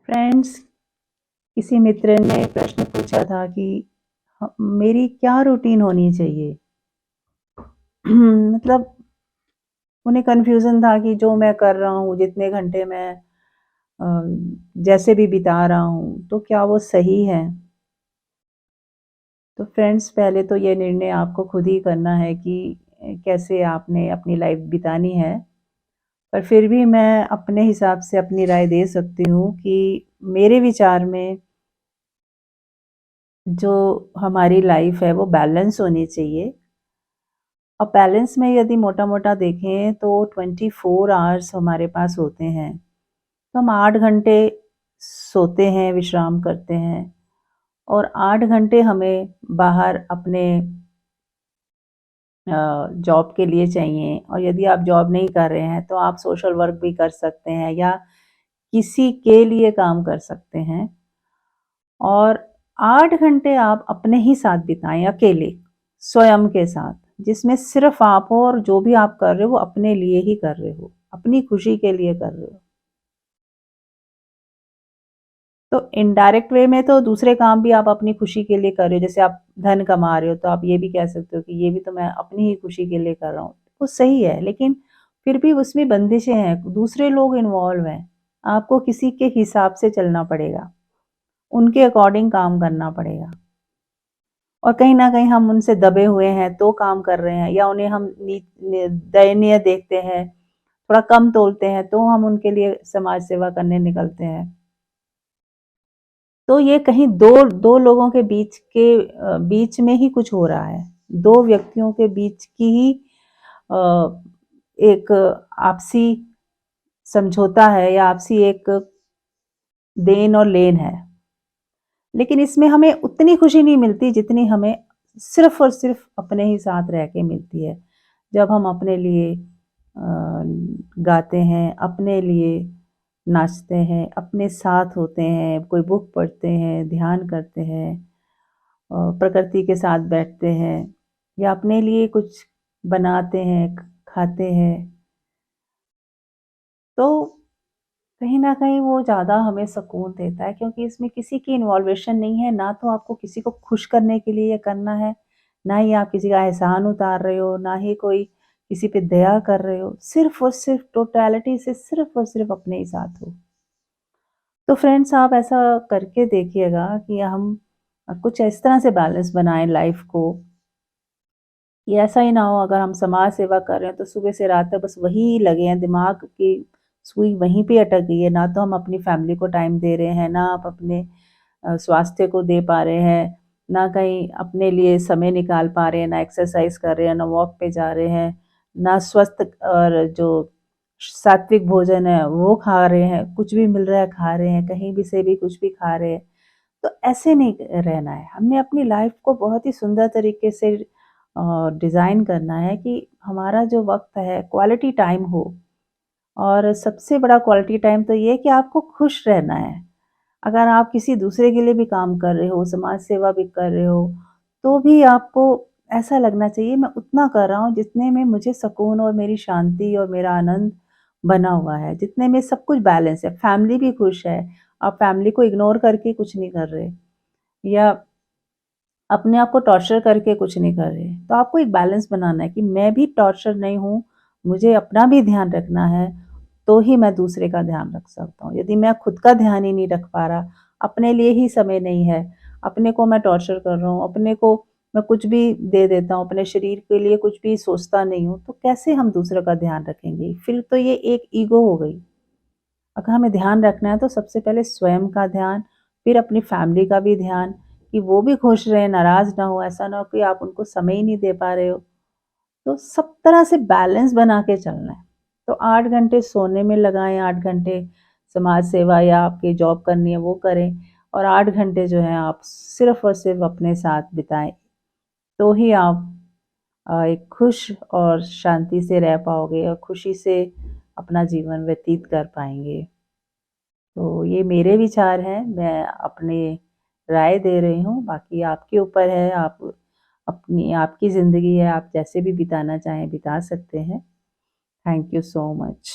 Friends, किसी मित्र ने प्रश्न पूछा था कि मेरी क्या रूटीन होनी चाहिए। मतलब उन्हें कन्फ्यूज़न था कि जो मैं कर रहा हूँ, जितने घंटे मैं अ, जैसे भी बिता रहा हूँ, तो क्या वो सही है। तो फ्रेंड्स, पहले तो ये निर्णय आपको खुद ही करना है कि कैसे आपने अपनी लाइफ बितानी है। पर फिर भी मैं अपने हिसाब से अपनी राय दे सकती हूँ कि मेरे विचार में जो हमारी लाइफ है वो बैलेंस होनी चाहिए। और बैलेंस में यदि मोटा-मोटा देखें तो 24 आवर्स हमारे पास होते हैं। तो हम 8 घंटे सोते हैं, विश्राम करते हैं और 8 घंटे हमें बाहर अपने जॉब के लिए चाहिए। और यदि आप जॉब नहीं कर रहे हैं तो आप सोशल वर्क भी कर सकते हैं या किसी के लिए काम कर सकते हैं। और 8 घंटे आप अपने ही साथ बिताएँ अकेले, स्वयं के साथ, जिसमें सिर्फ़ आप हो और जो भी आप कर रहे हो वो अपने लिए ही कर रहे हो, अपनी खुशी के लिए कर रहे हो। तो इनडायरेक्ट वे में तो दूसरे काम भी आप अपनी खुशी के लिए कर रहे हो, जैसे आप धन कमा रहे हो तो आप ये भी कह सकते हो कि ये भी तो मैं अपनी ही खुशी के लिए कर रहा हूँ। वो सही है, लेकिन फिर भी उसमें बंदिशें हैं, दूसरे लोग इन्वॉल्व हैं। आपको किसी के हिसाब से चलना पड़ेगा, उनके अकॉर्डिंग काम करना पड़ेगा। और कहीं न कहीं हम उनसे दबे हुए हैं तो काम कर रहे हैं या उन्हें हम दयनीय देखते हैं, थोड़ा कम तोलते हैं तो हम उनके लिए समाज सेवा करने निकलते हैं। तो ये कहीं 2 लोगों के बीच में ही कुछ हो रहा है। 2 व्यक्तियों के बीच की ही अ, एक आपसी समझौता है या आपसी एक देन और लेन है। लेकिन इसमें हमें उतनी खुशी नहीं मिलती जितनी हमें सिर्फ़ और सिर्फ़ अपने ही साथ रह के मिलती है। जब हम अपने लिए गाते हैं, अपने लिए नाचते हैं, अपने साथ होते हैं, कोई बुक पढ़ते हैं, ध्यान करते हैं, प्रकृति के साथ बैठते हैं या अपने लिए कुछ बनाते हैं, खाते हैं, तो कहीं न कहीं वो ज़्यादा हमें सुकून देता है, क्योंकि इसमें किसी की इन्वॉल्वेशन नहीं है, ना तो आपको किसी को खुश करने के लिए ये करना है, ना ही आप किसी का एहसान उतार रहे हो, ना ही कोई किसी पे दया कर रहे हो, सिर्फ़ और सिर्फ़ टोटैलिटी से सिर्फ़ और सिर्फ़ अपने ही साथ हो। तो फ्रेंड्स, आप ऐसा करके देखिएगा कि हम कुछ इस तरह से बैलेंस बनाएँ लाइफ़ को कि ऐसा ही ना हो अगर हम समाज सेवा कर रहे हैं तो सुबह से रात तक बस वही लगे हैं, दिमाग की सुई वहीं पे अटक गई है, ना तो हम अपनी फैमिली को टाइम दे रहे हैं, ना आप अपने स्वास्थ्य को दे पा रहे हैं, ना कहीं अपने लिए समय निकाल पा रहे हैं, ना एक्सरसाइज कर रहे हैं, ना वॉक पे जा रहे हैं, ना स्वस्थ और जो सात्विक भोजन है वो खा रहे हैं, कुछ भी मिल रहा है खा रहे हैं, कहीं भी से भी कुछ भी खा रहे हैं। तो ऐसे नहीं रहना है, हमने अपनी लाइफ को बहुत ही सुंदर तरीके से डिज़ाइन करना है कि हमारा जो वक्त है क्वालिटी टाइम हो। और सबसे बड़ा क्वालिटी टाइम तो ये है कि आपको खुश रहना है। अगर आप किसी दूसरे के लिए भी काम कर रहे हो, समाज सेवा भी कर रहे हो, तो भी आपको ऐसा लगना चाहिए मैं उतना कर रहा हूँ जितने में मुझे सुकून और मेरी शांति और मेरा आनंद बना हुआ है, जितने में सब कुछ बैलेंस है, फैमिली भी खुश है। आप फैमिली को इग्नोर करके कुछ नहीं कर रहे या अपने आप को टॉर्चर करके कुछ नहीं कर रहे। तो आपको एक बैलेंस बनाना है कि मैं भी टॉर्चर नहीं हूँ, मुझे अपना भी ध्यान रखना है, तो ही मैं दूसरे का ध्यान रख सकता हूँ। यदि मैं खुद का ध्यान ही नहीं रख पा रहा, अपने लिए ही समय नहीं है, अपने को मैं टॉर्चर कर रहा हूँ, अपने को मैं कुछ भी दे देता हूँ, अपने शरीर के लिए कुछ भी सोचता नहीं हूँ, तो कैसे हम दूसरों का ध्यान रखेंगे? फिर तो ये एक ईगो हो गई। अगर हमें ध्यान रखना है तो सबसे पहले स्वयं का ध्यान, फिर अपनी फैमिली का भी ध्यान कि वो भी खुश रहें, नाराज़ ना हो, ऐसा ना हो कि आप उनको समय ही नहीं दे पा रहे हो। तो सब तरह से बैलेंस बना के चलना है। तो 8 घंटे सोने में लगाएँ, 8 घंटे समाज सेवा या आपकी जॉब करनी है वो करें और 8 घंटे जो हैं आप सिर्फ़ और सिर्फ़ अपने साथ बिताएँ। तो ही आप एक खुश और शांति से रह पाओगे और खुशी से अपना जीवन व्यतीत कर पाएँगे। तो ये मेरे विचार हैं, मैं अपनी राय दे रही हूँ, बाकी आपके ऊपर है, आप अपनी आपकी ज़िंदगी है, आप जैसे भी बिताना चाहें बिता सकते हैं। Thank you so much.